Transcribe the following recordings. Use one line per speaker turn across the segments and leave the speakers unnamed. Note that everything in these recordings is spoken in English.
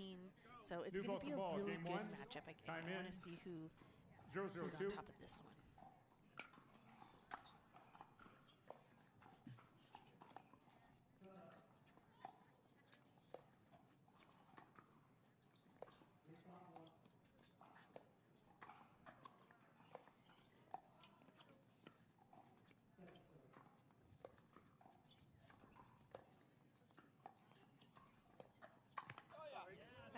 15. So it's going to be a really good matchup. I want to see who's on top of this one.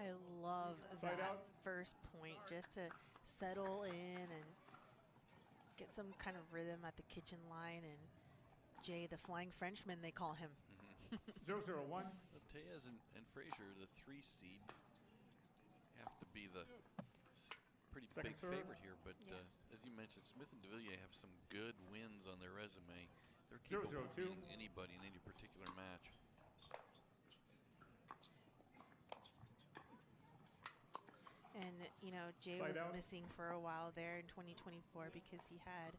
I love that first point, just to settle in and get some kind of rhythm at the kitchen line. And Jay, the Flying Frenchman, they call him.
0-0-1.
Tellez and Frazier, the 3 seed, have to be the pretty big favorite here. But as you mentioned, Smith and Devilliers have some good wins on their resume. They're capable of beating anybody in any particular match.
And, you know, Jay was missing for a while there in 2024 because he had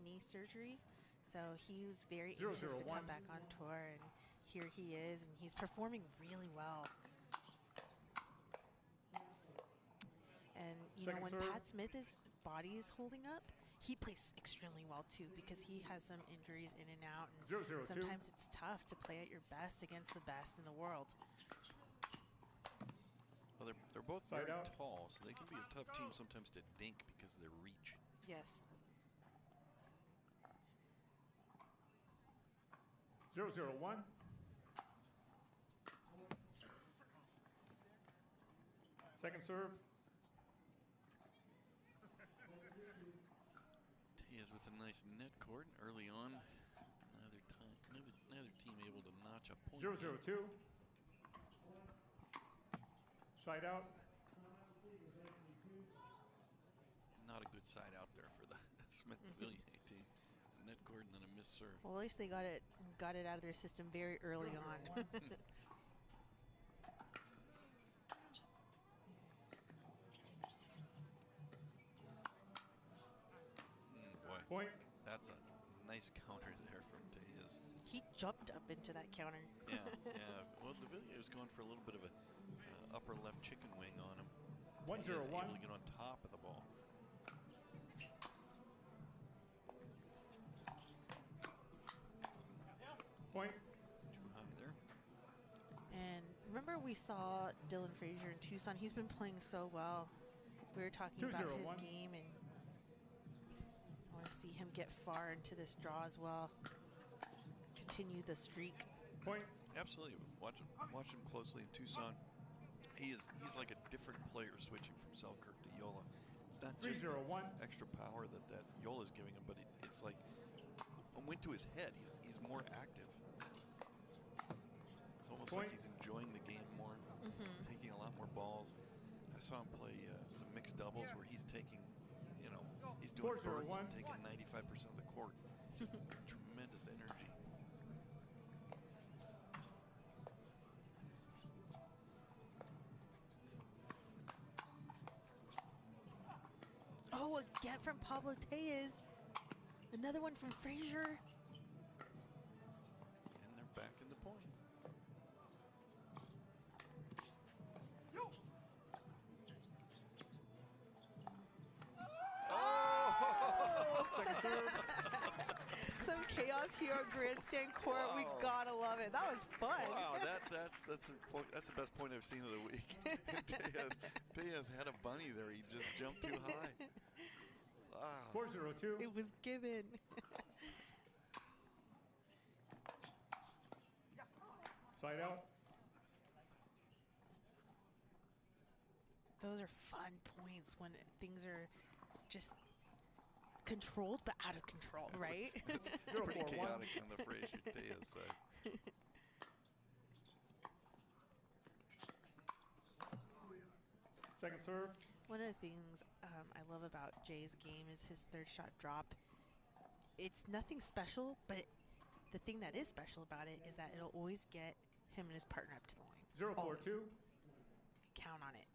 knee surgery. So he was very anxious to come back on tour, and here he is, and he's performing really well. And, you know, when Pat Smith's body is holding up, he plays extremely well, too, because he has some injuries in and out. And sometimes it's tough to play at your best against the best in the world.
Well, they're both very tall, so they can be a tough team sometimes to dink because of their reach.
Yes.
0-0-1. Second serve.
Tellez with a nice net court early on. Neither team able to notch a point.
0-0-2. Side out.
Not a good side out there for the Smith Devilliers team. A net court and then a missed serve.
Well, at least they got it out of their system very early on.
Boy,
point.
That's a nice counter there from Tellez.
He jumped up into that counter.
Yeah. Well, Devilliers was going for a little bit of a upper left chicken wing on him.
1-0-1.
Able to get on top of the ball.
Point.
Too high there.
And remember, we saw Dylan Frazier in Tucson. He's been playing so well. We were talking about his game, and I want to see him get far into this draw as well. Continue the streak.
Point.
Absolutely. Watch him closely in Tucson. He's like a different player switching from Selkirk to Yola. It's not just the extra power that Yola is giving him, but it's like went to his head. He's more active. It's almost like he's enjoying the game more, taking a lot more balls. I saw him play some mixed doubles where he's taking, he's doing birds and taking 95% of the court. Just tremendous energy.
Oh, a get from Pablo Tellez. Another one from Frazier.
And they're back in the point.
Some chaos here on Grandstand Court. Wow. We gotta love it. That was fun.
Wow, that's the best point I've seen of the week. Tellez had a bunny there. He just jumped too high. Wow.
4-0-2.
It was given.
Side out.
Those are fun points when things are just controlled but out of control, right?
It's pretty chaotic on the Frazier Tellez side.
Second serve.
One of the things I love about Jay's game is his third shot drop. It's nothing special, but the thing that is special about it is that it'll always get him and his partner up to the line.
0-4-2.
Count on it.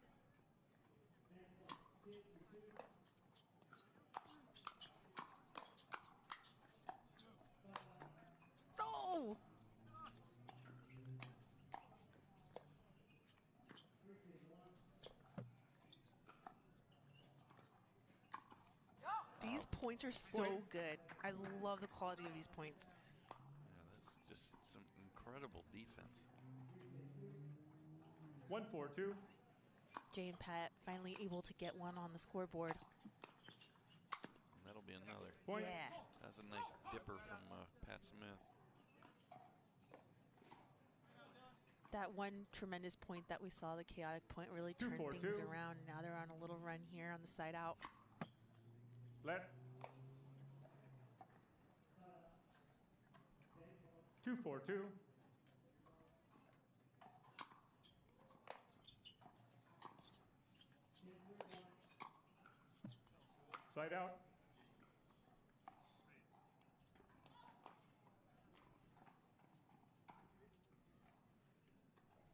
Oh! points are so good. I love the quality of these points.
Yeah, that's just some incredible defense.
1-4-2.
Jay and Pat finally able to get one on the scoreboard.
And that'll be another.
Point.
Yeah.
That's a nice dipper from Pat Smith.
That one tremendous point that we saw, the chaotic point, really turned things around. Now they're on a little run here on the side out.
Let. 2-4-2. Side out.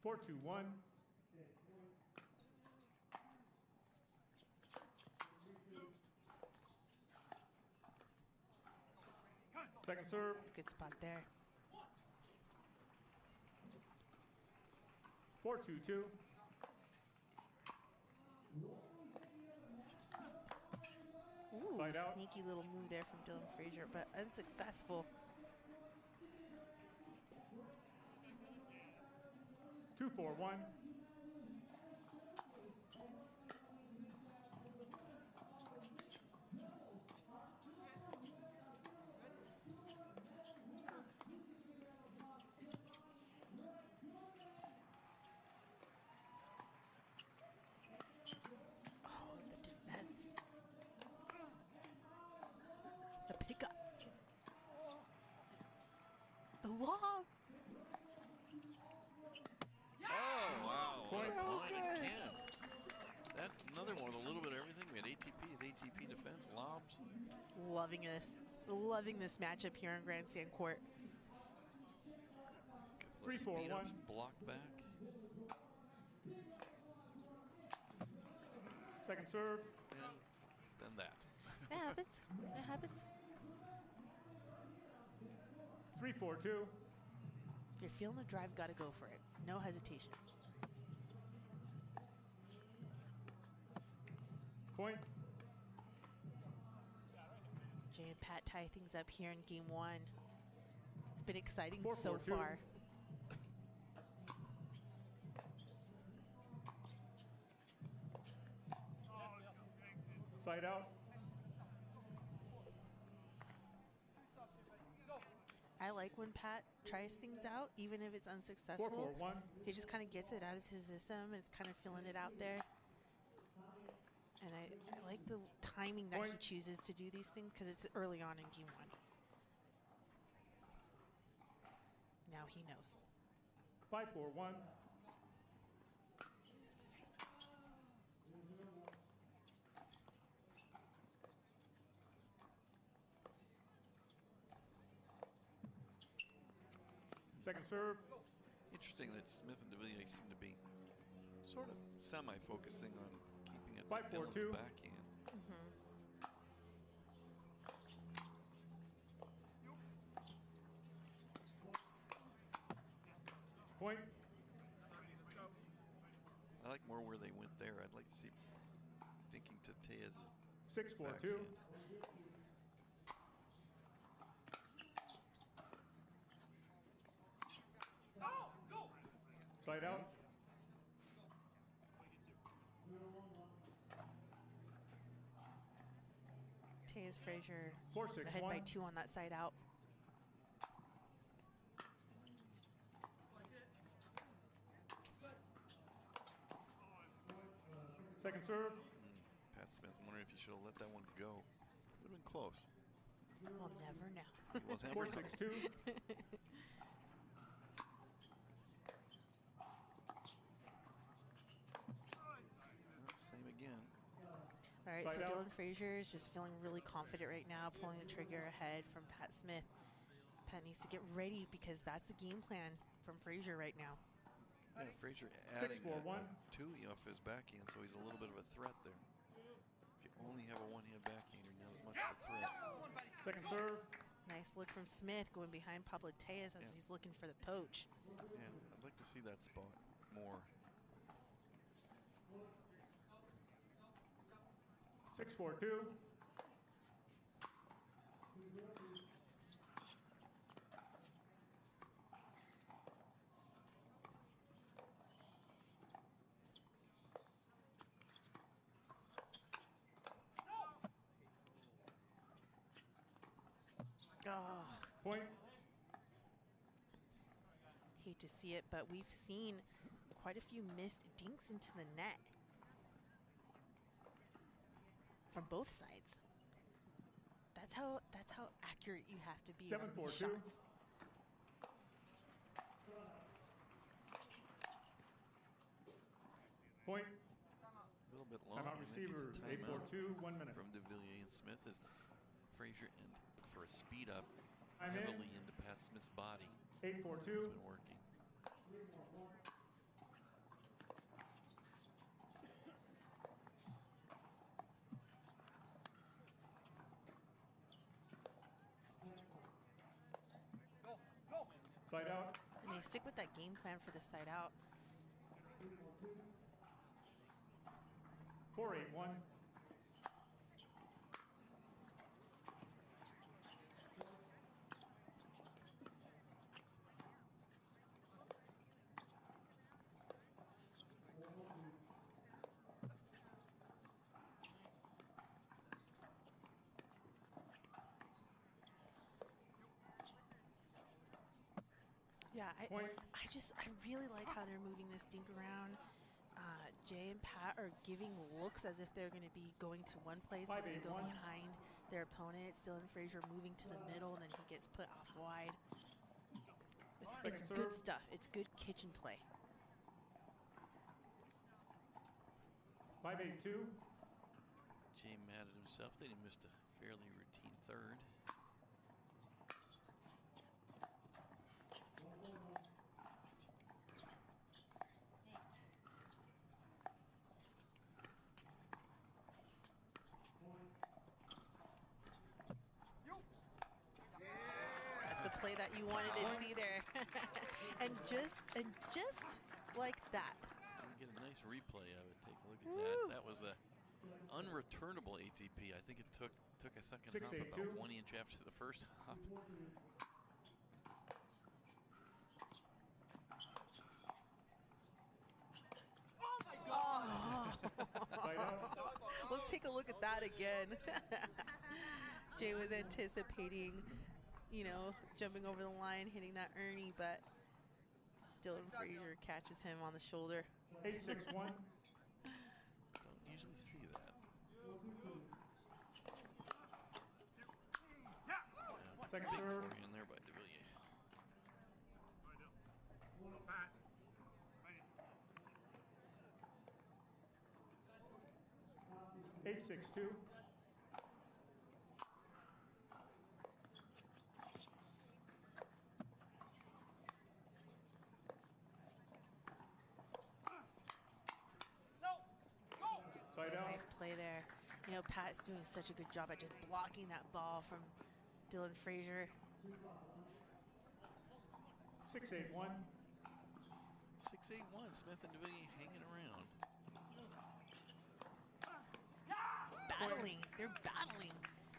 4-2-1. Second serve.
That's a good spot there.
4-2-2.
Ooh,
Side out.
sneaky little move there from Dylan Frazier, but unsuccessful.
2-4-1.
Oh, the defense. The pickup. The lob.
Oh, wow.
Point.
So
Point
good.
again. That's another one with a little bit of everything. We had ATPs, ATP defense, lobs.
Loving this. Loving this matchup here on Grandstand Court.
3-4-1.
Block back.
Second serve.
And then that.
It happens. It happens.
3-4-2.
If you're feeling the drive, gotta go for it. No hesitation.
Point.
Jay and Pat tie things up here in game one. It's been exciting
4-4-2.
so far.
Side out.
I like when Pat tries things out, even if it's unsuccessful.
4-4-1.
He just kind of gets it out of his system. It's kind of feeling it out there. And I like the timing that he chooses to do these things because it's early on in game one. Now he knows.
5-4-1. Second serve.
Interesting that Smith and Devilliers seem to be sort of semi-focusing on keeping it to
5-4-2.
Dylan's backhand.
Point.
I like more where they went there. I'd like to see thinking to Tellez's
6-4-2.
backhand.
Side out.
Tellez Frazier
4-6-1.
ahead by 2 on that side out.
Second serve.
Pat Smith, I'm wondering if you should have let that one go. Would have been close.
We'll never know.
We'll never know.
4-6-2.
Same again.
All right,
Side
so
out.
Dylan Frazier is just feeling really confident right now, pulling the trigger ahead from Pat Smith. Pat needs to get ready because that's the game plan from Frazier right now.
Yeah, Frazier adding
6-4-1.
a two off his backhand, so he's a little bit of a threat there. If you only have a one-hand backhand, you're not as much of a threat.
Second serve.
Nice look from Smith going behind Pablo Tellez as he's looking for the poach.
Yeah, I'd like to see that spot more.
6-4-2.
Oh.
Point.
Hate to see it, but we've seen quite a few missed dinks into the net from both sides. That's how accurate you have to be on these shots.
Point.
A little bit long.
Timeout receivers, 8-4-2, 1 minute.
From Devilliers and Smith as Frazier and for a speed up
I'm
heavily into Pat Smith's body.
8-4-2.
It's been working.
Side out.
And they stick with that game plan for the side out.
4-8-1.
Yeah, I really like how they're moving this dink around. Jay and Pat are giving looks as if they're going to be going to one place and they go behind their opponent. Dylan Frazier moving to the middle, and then he gets put off wide. It's good stuff. It's good kitchen play.
5-8-2.
Jay mad at himself that he missed a fairly routine third.
Play that you wanted to see there. and just like that.
We get a nice replay of it. Take a look at that. That was a unreturnable ATP. I think it took a second hop about 1 inch after the first hop.
Let's take a look at that again. Jay was anticipating, you know, jumping over the line, hitting that Ernie, but Dylan Frazier catches him on the shoulder.
8-6-1.
Don't usually see that.
Second
Big
serve.
forehand there by Devilliers.
8-6-2.
Nice play there. You know, Pat's doing such a good job at just blocking that ball from Dylan Frazier.
6-8-1.
6-8-1. Smith and Devilliers hanging around.
Battling. They're battling.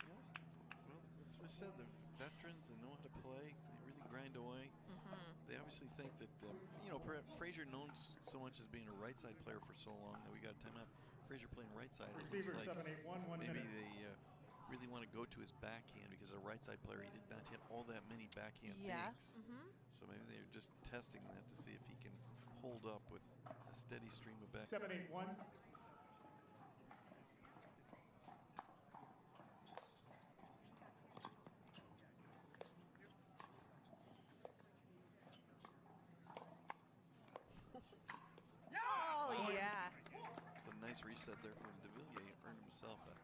Well, that's what I said. They're veterans. They know how to play. They really grind away. They obviously think that, you know, Frazier known so much as being a right side player for so long that we got a timeout. Frazier playing right side. It looks like
7-8-1, 1
maybe
minute.
they really want to go to his backhand because a right side player, he did not hit all that many backhand dinks. So maybe they're just testing that to see if he can hold up with a steady stream of back.
7-8-1.
Oh, yeah.
So nice reset there from Devilliers. He earned himself a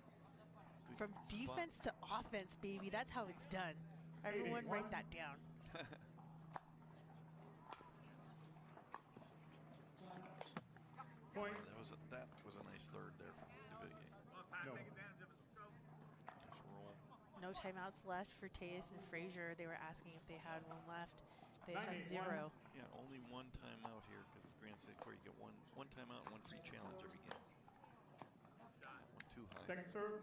good
From defense to offense, baby. That's how it's done. Everyone write that down.
Point.
That was a nice third there from Devilliers.
No.
Nice roll.
No timeouts left for Tellez and Frazier. They were asking if they had one left. They have 0.
9-8-1.
Yeah, only one timeout here because it's Grand State where you get one timeout and one free challenge every game. That one too high.
Second serve.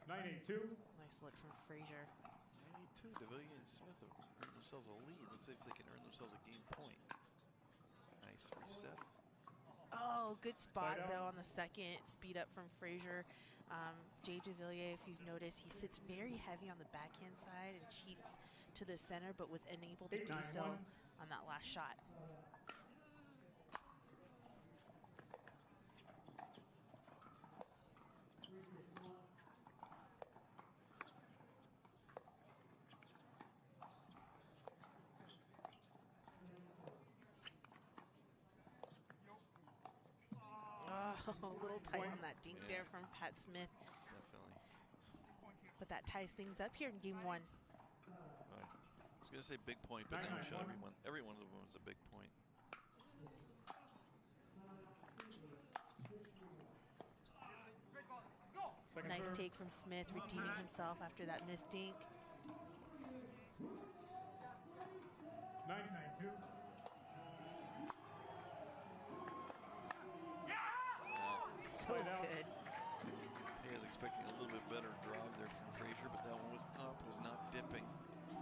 9-8-2.
Nice look from Frazier.
9-8-2. Devilliers and Smith have earned themselves a lead. Let's see if they can earn themselves a game point. Nice reset.
Oh, good spot though on the second. Speed up from Frazier. Jay Devilliers, if you've noticed, he sits very heavy on the backhand side and cheats to the center, but was unable to do so on that last shot. A little tight on that dink there from Pat Smith.
Definitely.
But that ties things up here in game 1.
I was going to say big point, but now show every one of them was a big point.
Nice take from Smith, redeeming himself after that missed dink.
9-9-2.
So good.
Tellez expecting a little bit better drive there from Frazier, but that one was up, was not dipping.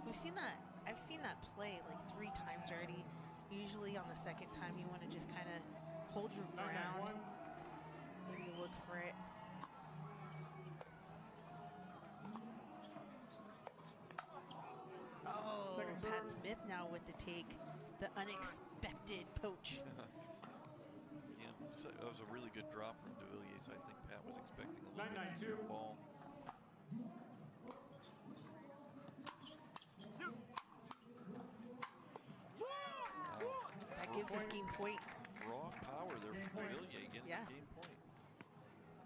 We've seen that. I've seen that play like 3 times already. Usually on the second time, you want to just kind of hold your ground. Maybe look for it. Oh, Pat Smith now with the take. The unexpected poach.
Yeah, so that was a really good drop from Devilliers. So I think Pat was expecting a little bit easier ball.
That gives us game point.
Raw power there from Devilliers getting game point.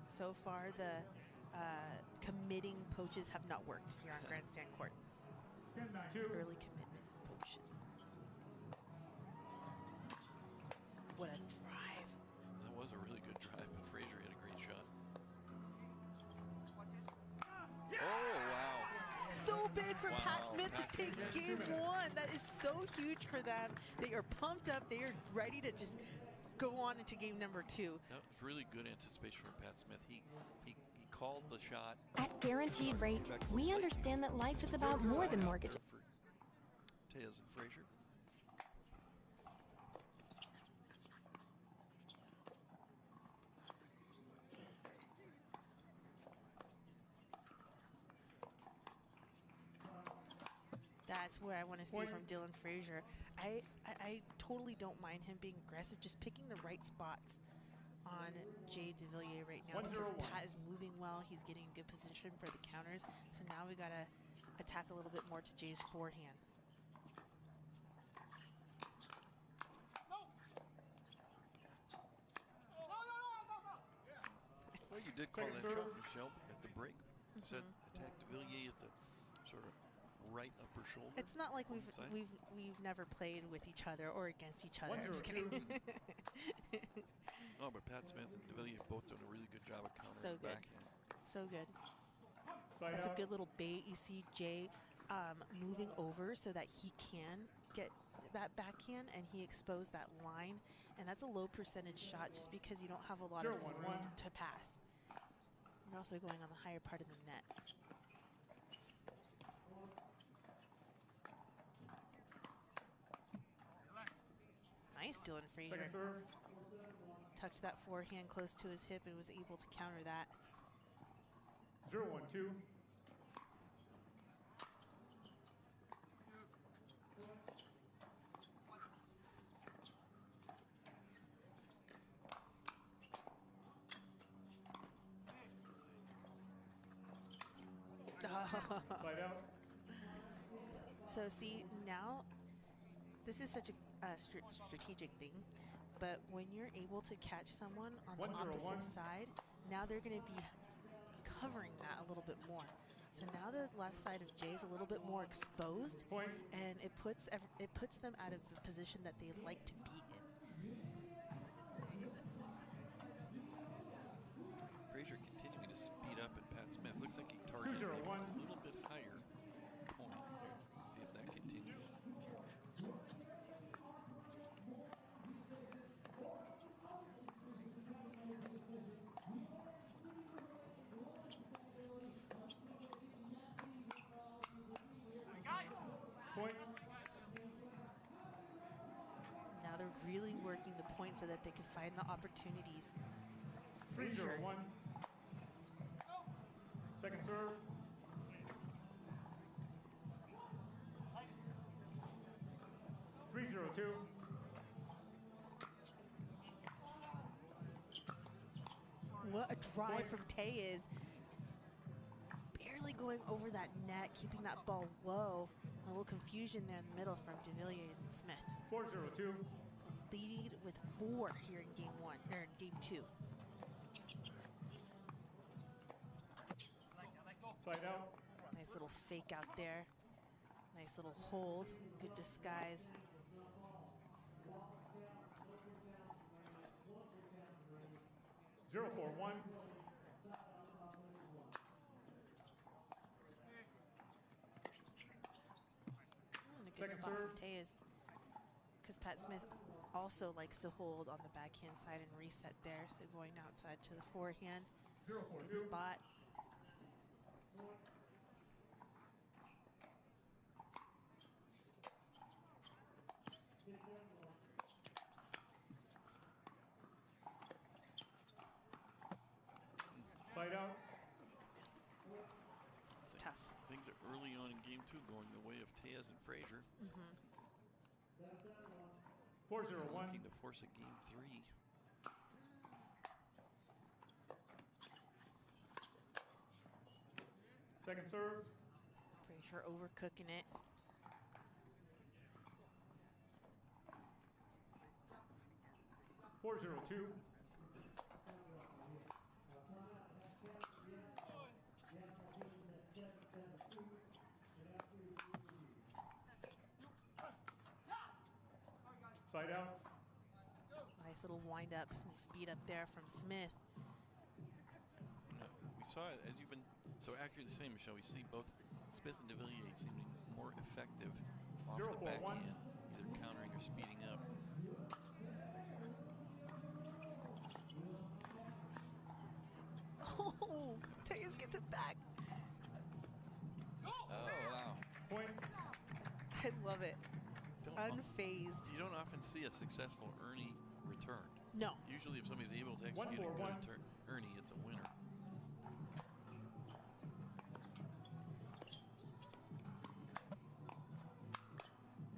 So far, the committing poaches have not worked here on Grandstand Court. Early commitment poaches. What a drive.
That was a really good drive, but Frazier hit a great shot. Oh, wow.
So big for Pat Smith to take game 1. That is so huge for them. They are pumped up. They are ready to just go on into game number 2.
That was really good anticipation from Pat Smith. He called the shot.
At Guaranteed Rate, we understand that life is about more than mortgages.
Tellez and Frazier.
That's what I want to see from Dylan Frazier. I totally don't mind him being aggressive, just picking the right spots on Jay Devilliers right now because Pat is moving well. He's getting in good position for the counters. So now we got to attack a little bit more to Jay's forehand.
Well, you did call that shot, Michelle, at the break. You said attack Devilliers at the sort of right upper shoulder.
It's not like we've never played with each other or against each other. I'm just kidding.
No, but Pat Smith and Devilliers both doing a really good job of countering the backhand.
So good. That's a good little bait. You see Jay moving over so that he can get that backhand, and he exposed that line. And that's a low percentage shot just because you don't have a lot of room to pass. You're also going on the higher part of the net. Nice, Dylan Frazier. Tucked that forehand close to his hip and was able to counter that.
0-1-2. Slide out.
So see, now this is such a strategic thing, but when you're able to catch someone on the opposite side, now they're going to be covering that a little bit more. So now the left side of Jay's a little bit more exposed, and it puts them out of the position that they like to be in.
Frazier continuing to speed up at Pat Smith. Looks like he targeted maybe a little bit higher point. See if that continues.
Now they're really working the point so that they can find the opportunities. Frazier.
3-0-1. Second serve. 3-0-2.
What a drive from Tellez. Barely going over that net, keeping that ball low. A little confusion there in the middle from Devilliers and Smith.
4-0-2.
Lead with 4 here in game 1, or game 2.
Side out.
Nice little fake out there. Nice little hold. Good disguise.
Zero 4-1.
And a good spot from Tellez. Because Pat Smith also likes to hold on the backhand side and reset there. So going outside to the forehand. Good spot.
Side out.
It's tough.
Things are early on in game 2 going the way of Tellez and Frazier.
4-0-1.
Looking to force a game 3.
Second serve.
Frazier overcooking it.
Four 0-2. Side out.
Nice little wind up and speed up there from Smith.
We saw it, as you've been so accurate the same, Michelle. We see both Smith and Devilliers seeming more effective off the
0-4-1.
backhand, either countering or speeding up.
Oh, Tellez gets it back.
Oh, wow.
Point.
I love it.
Don't
Unfazed.
You don't often see a successful Ernie return.
No.
Usually if somebody's able to execute a
1-4-1.
good Ernie, it's a winner.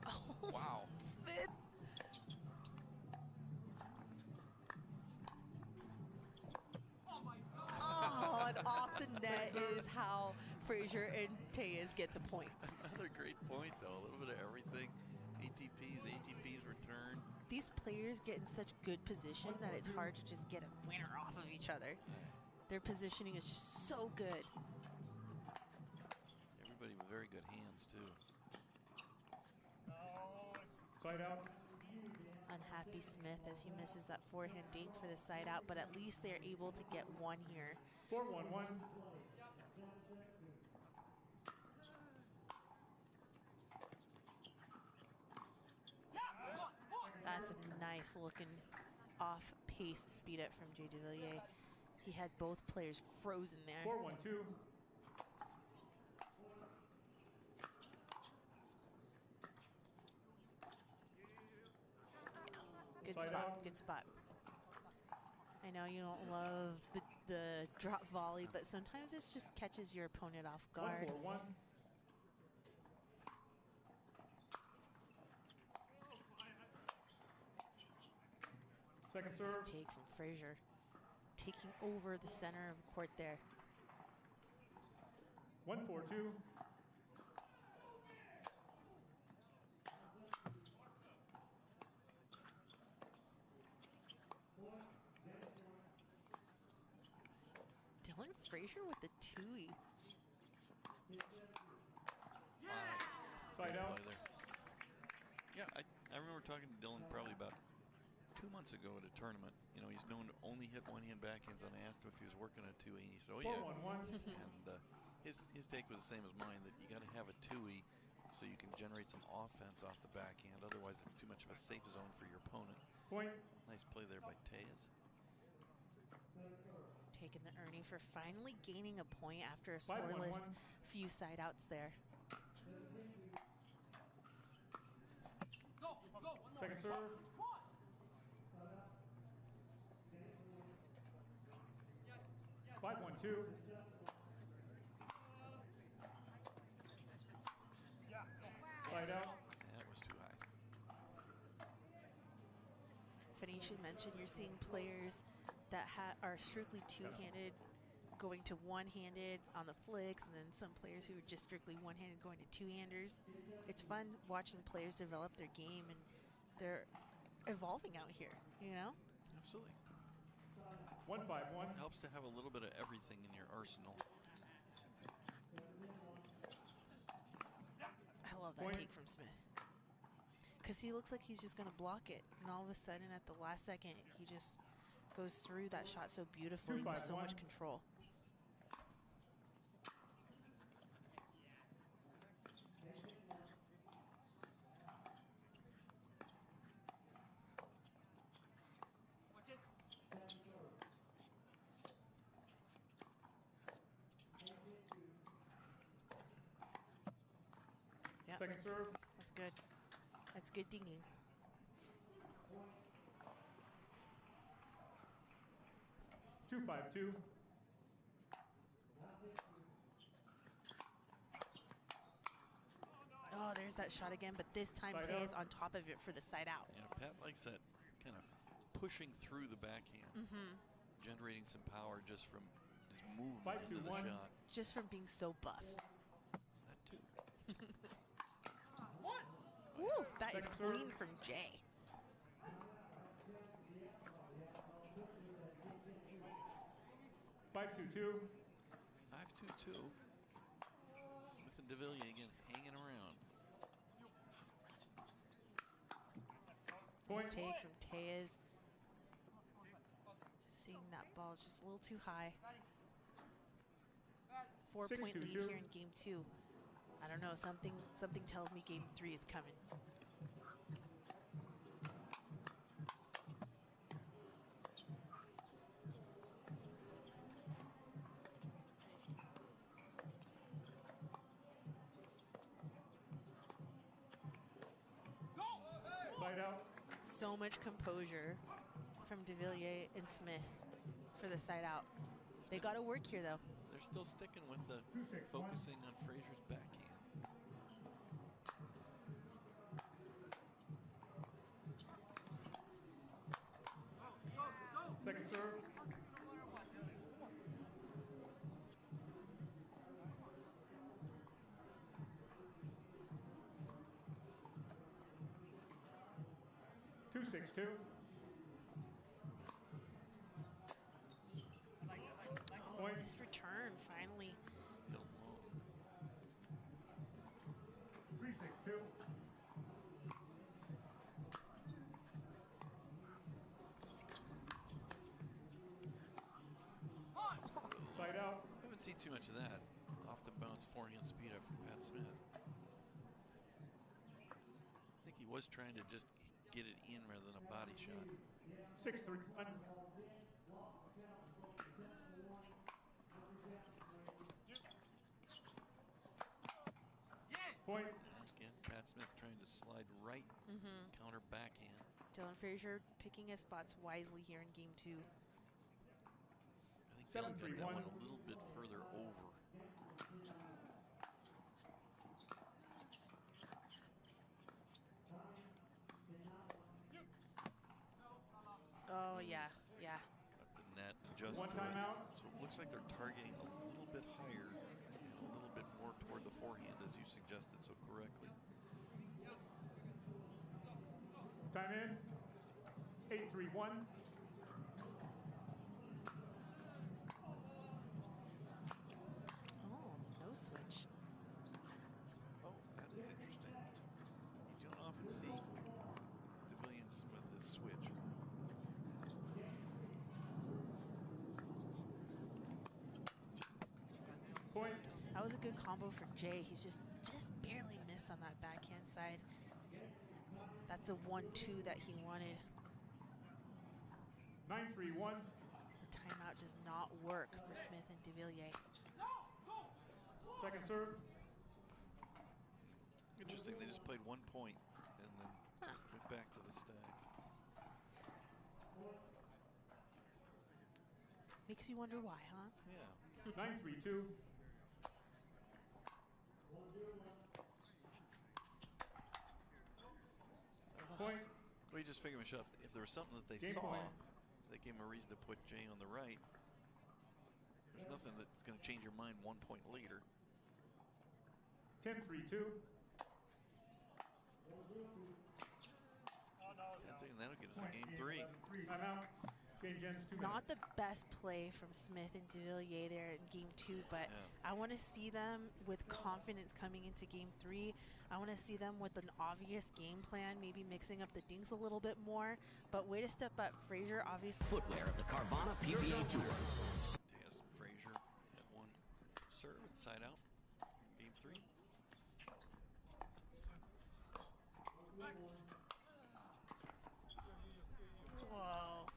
Oh,
Wow.
Smith. Oh, and off the net is how Frazier and Tellez get the point.
Another great point, though. A little bit of everything. ATPs return.
These players get in such good position that it's hard to just get a winner off of each other. Their positioning is just so good.
Everybody with very good hands, too.
Side out.
Unhappy Smith as he misses that forehand dink for the side out, but at least they're able to get one here.
4-1-1.
That's a nice looking off-pace speed up from Jay Devilliers. He had both players frozen there.
4-1-2.
Good
Side
spot,
out.
good spot. I know you don't love the drop volley, but sometimes it just catches your opponent off guard.
1-4-1. Second serve.
Nice take from Frazier. Taking over the center of the court there.
1-4-2.
Dylan Frazier with the two-y.
Side out.
Play there. Yeah, I remember talking to Dylan probably about 2 months ago at a tournament. You know, he's known to only hit one-hand backhands, and I asked him if he was working a two-y, and he said, oh, yeah.
4-1-1.
And his take was the same as mine, that you got to have a two-y so you can generate some offense off the backhand. Otherwise, it's too much of a safe zone for your opponent.
Point.
Nice play there by Tellez.
Taking the Ernie for finally gaining a point after a
5-1-1.
scoreless few side outs there.
Second serve. 5-1-2. Side out.
That was too high.
Funny you should mention you're seeing players that are strictly two-handed going to one-handed on the flicks, and then some players who are just strictly one-handed going to two-handers. It's fun watching players develop their game, and they're evolving out here, you know?
Absolutely.
1-5-1.
It helps to have a little bit of everything in your arsenal.
I love that take from Smith. Because he looks like he's just going to block it, and all of a sudden at the last second, he just goes through that shot so beautifully with so much control.
Second serve.
That's good. That's good dinging.
Two 5-2.
Oh, there's that shot again, but this time
Side
Tellez
out.
on top of it for the side out.
You know, Pat likes that kind of pushing through the backhand, generating some power just from his movement into the
5-2-1.
shot.
Just from being so buff.
That too.
Woo, that is
Second serve.
clean from Jay.
Five 2-2.
5-2-2. Smith and Devilliers again hanging around.
Point.
Nice take from Tellez. Seeing that ball is just a little too high. 4-point
6-2-2.
lead here in game 2. I don't know, something tells me game 3 is coming.
Side out.
So much composure from Devilliers and Smith for the side out. They got to work here, though.
They're still sticking with the focusing on Frazier's backhand.
Second serve. Two 6-2.
Oh,
Point.
missed return, finally.
Still low.
3-6-2. Side out.
Haven't seen too much of that. Off the bounce forehand speed up from Pat Smith. I think he was trying to just get it in rather than a body shot.
6-3-1. Point.
Again, Pat Smith trying to slide right, counter backhand.
Dylan Frazier picking his spots wisely here in game 2.
I think Dylan got that
7-3-1.
one a little bit further over.
Oh, yeah, yeah.
Cut the net just
One
to it.
timeout.
So it looks like they're targeting a little bit higher and a little bit more toward the forehand, as you suggested so correctly.
Time in. 8-3-1.
Oh, no switch.
Oh, that is interesting. You don't often see Devilliers with this switch.
Point.
That was a good combo for Jay. He's just barely missed on that backhand side. That's the 1-2 that he wanted.
9-3-1.
The timeout does not work for Smith and Devilliers.
Second serve.
Interesting, they just played 1 point and then went back to the stack.
Makes you wonder why, huh?
Yeah.
9-3-2. Point.
Well, you just figure, Michelle, if there was something that they
Game
saw
point.
that gave them a reason to put Jay on the right, there's nothing that's going to change your mind 1 point later.
10-3-2.
And that'll get us to game 3.
Timeout. Change ends 2 minutes.
Not the best play from Smith and Devilliers there in game 2, but I want to see them with confidence coming into game 3. I want to see them with an obvious game plan, maybe mixing up the dinks a little bit more. But way to step up, Frazier, obviously.
Footwear of the Carvana PPA Tour.
Tellez and Frazier at one serve and side out. Game 3.
Whoa.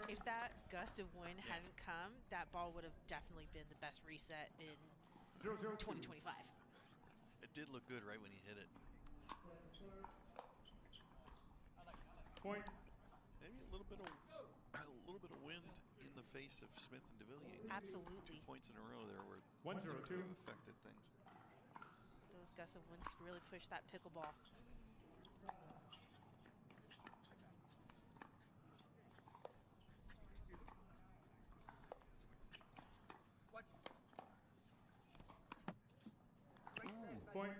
If that gust of wind hadn't come, that ball would have definitely been the best reset in 2025.
It did look good right when he hit it.
Point.
Maybe a little bit of wind in the face of Smith and Devilliers.
Absolutely.
2 points in a row there were
1-0-2.
affected things.
Those gusts of winds could really push that pickleball.
Point.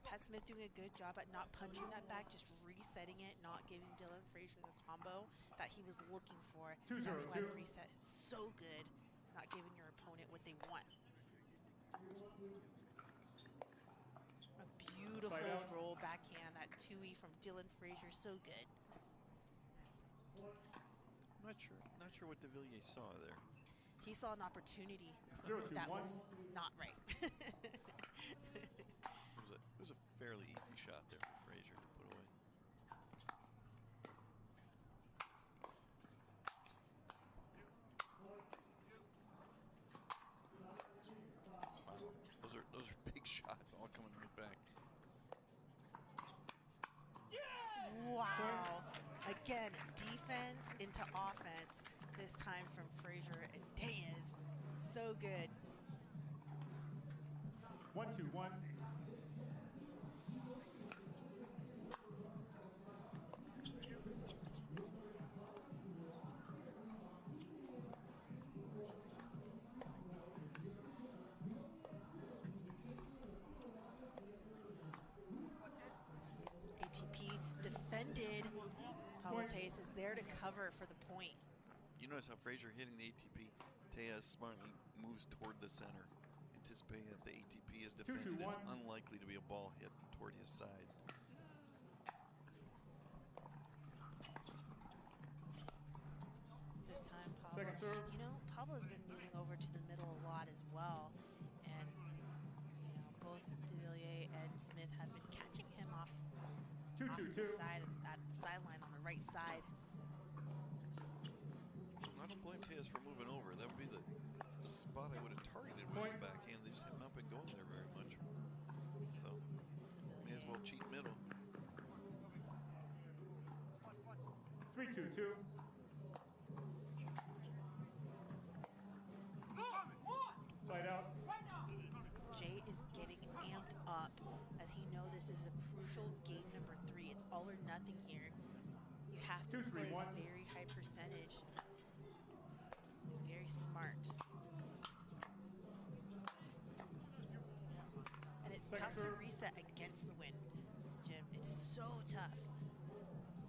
Pat Smith doing a good job at not punching that back, just resetting it, not giving Dylan Frazier the combo that he was looking for.
2-0-2.
That's why the reset is so good. It's not giving your opponent what they want. A beautiful roll backhand, that 2E from Dylan Frazier, so good.
Not sure what Devilliers saw there.
He saw an opportunity
0-2-1.
that was not right.
It was a fairly easy shot there for Frazier to put away. Wow, those are big shots all coming right back.
Wow. Again, defense into offense, this time from Frazier and Tellez. So good.
1-2-1.
ATP defended. Pablo Tellez is there to cover for the point.
You notice how Frazier hitting the ATP, Tellez smartly moves toward the center, anticipating that if the ATP is defended,
2-2-1.
it's unlikely to be a ball hit toward his side.
This time, Pablo.
Second serve.
You know, Pablo's been moving over to the middle a lot as well. And, you know, both Devilliers and Smith have been catching him off the
2-2-2.
side, at the sideline on the right side.
I don't blame Tellez for moving over. That would be the spot I would have targeted with his backhand. They just have not been going there very much. So, may as well cheat middle.
3-2-2. Side out.
Jay is getting amped up as he knows this is a crucial game number 3. It's all or nothing here. You have to
2-3-1.
play very high percentage. Very smart. And it's
Second
tough to
serve.
reset against the wind, Jim. It's so tough.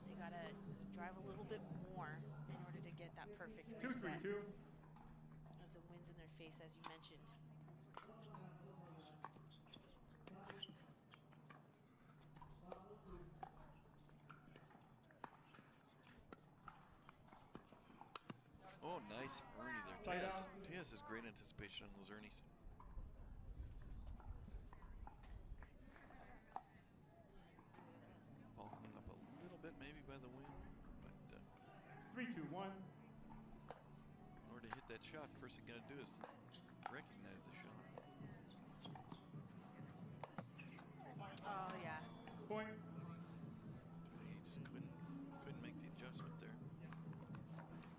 They gotta drive a little bit more in order to get that perfect reset.
2-3-2.
As the wind's in their face, as you mentioned.
Oh, nice Ernie there.
Side
Tellez.
out.
Tellez has great anticipation on those Ernies. Ball hung up a little bit maybe by the wind, but
3-2-1.
in order to hit that shot, the first thing you got to do is recognize the shot.
Oh, yeah.
Point.
He just couldn't make the adjustment there.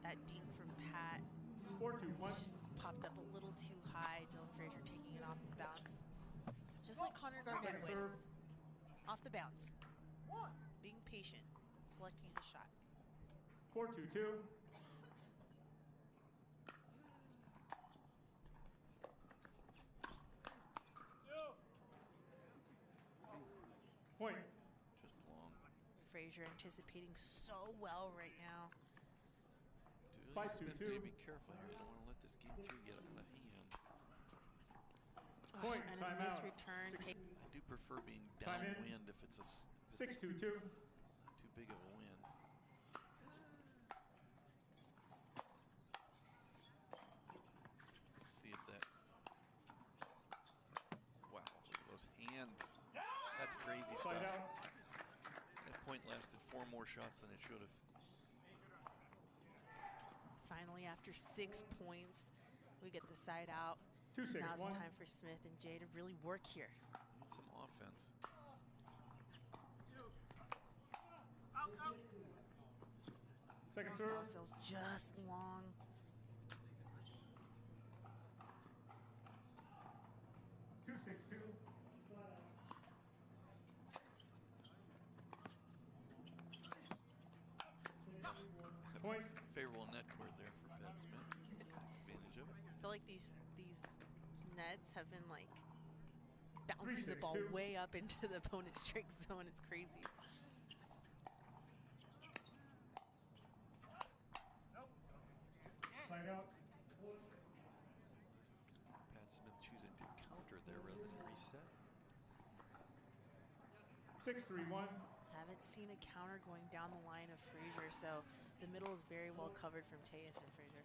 That dink from Pat
4-2-1.
It's just popped up a little too high. Dylan Frazier taking it off the bounce. Just like Connor Garnett
Second
would.
serve.
Off the bounce. Being patient. Selecting his shot.
4-2-2. Point.
Just long.
Frazier anticipating so well right now.
Devilliers Smith,
5-2-2.
you be careful here. You don't want to let this game 3 get out of hand.
Point.
And a
Timeout.
missed return.
I do prefer being
Time in.
downwind if it's if it's
6-2-2.
not too big of a wind. See if that. Wow, look at those hands. That's crazy
Side
stuff.
out.
That point lasted 4 more shots than it should have.
Finally, after 6 points, we get the side out.
2-6-1.
Now's the time for Smith and Jay to really work here.
Need some offense.
Second serve.
Ball sails just long.
Two, 6-2. Point.
Favorable net cord there for Pat Smith. Advantage of it.
I feel like these nets have been like bouncing the ball
3-6-2.
way up into the opponent's strike zone. It's crazy.
Side out.
Pat Smith choosing to counter there rather than reset.
6-3-1.
Haven't seen a counter going down the line of Frazier, so the middle is very well covered from Tellez and Frazier.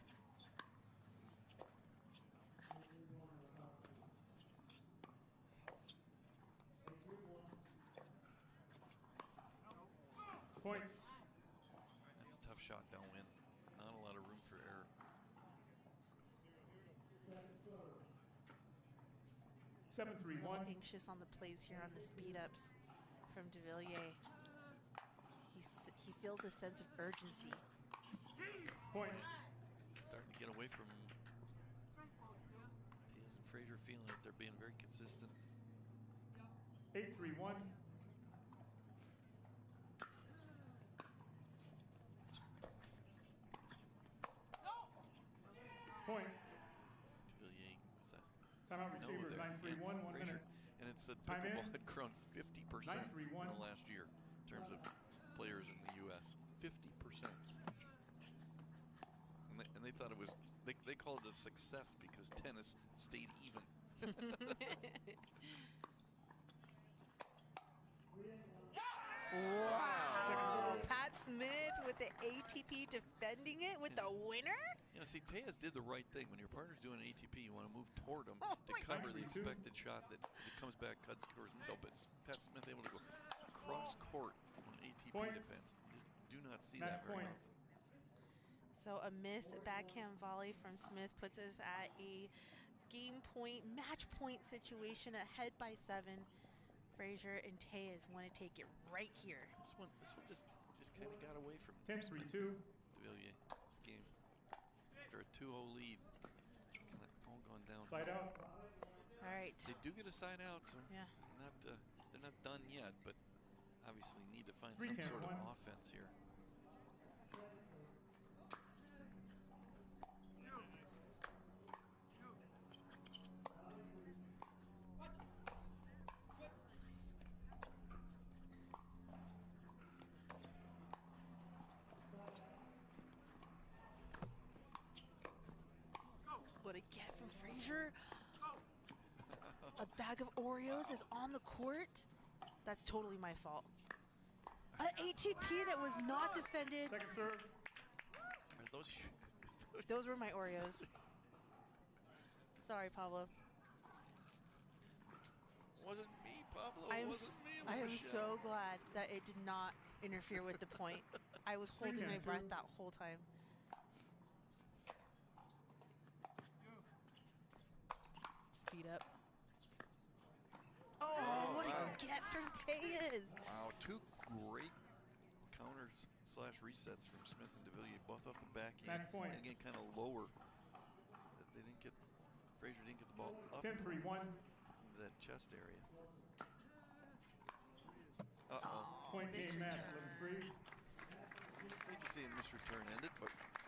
Points.
That's a tough shot downwind. Not a lot of room for error.
7-3-1.
Anxious on the plays here on the speed ups from Devilliers. He feels a sense of urgency.
Point.
Starting to get away from him. Tellez and Frazier feeling that they're being very consistent.
8-3-1. Point.
Devilliers with a
Timeout
no
receiver.
there.
9-3-1. 1
Frazier.
minute.
And it's the
Time
pickleball
in.
had grown 50% in
9-3-1.
the last year in terms of players in the U.S. 50%. And they thought it was, they called it a success because tennis stayed even.
Wow! Pat Smith with the ATP defending it with the winner?
Yeah, see, Tellez did the right thing. When your partner's doing an ATP, you want to move toward them
Oh
to
my
cover the
9-3-2.
expected shot that if it comes back, cuts, scores, no. But Pat Smith able to go cross court on ATP
Point.
defense. You just do not see
Match
that very
point.
often.
So a missed backhand volley from Smith puts us at a game point, match point situation, ahead by 7. Frazier and Tellez want to take it right here.
This one just kind of got away from
10-3-2.
Devilliers this game. After a 2-0 lead, kind of all gone down.
Side out.
All right.
They do get a side out, so
Yeah.
they're not done yet, but obviously need to find
3-10-1.
some sort of offense here.
What a get from Frazier. A bag of Oreos is on the court. That's totally my fault. An ATP that was not defended.
Second serve.
Are those
Those were my Oreos. Sorry, Pablo.
wasn't me, Pablo.
I am,
Wasn't me. It
I
was
am
Michelle.
so glad that it did not interfere with the point. I was holding my
3-10-2.
breath that whole time. Speed up. Oh, what a get from Tellez.
Wow, 2 great counters / resets from Smith and Devilliers, both off the backhand.
Match point.
Again, kind of lower they didn't get, Frazier didn't get the ball up
10-3-1.
into that chest area. Uh-oh.
Point game match, 11-3.
Great to see a misreturn ended, but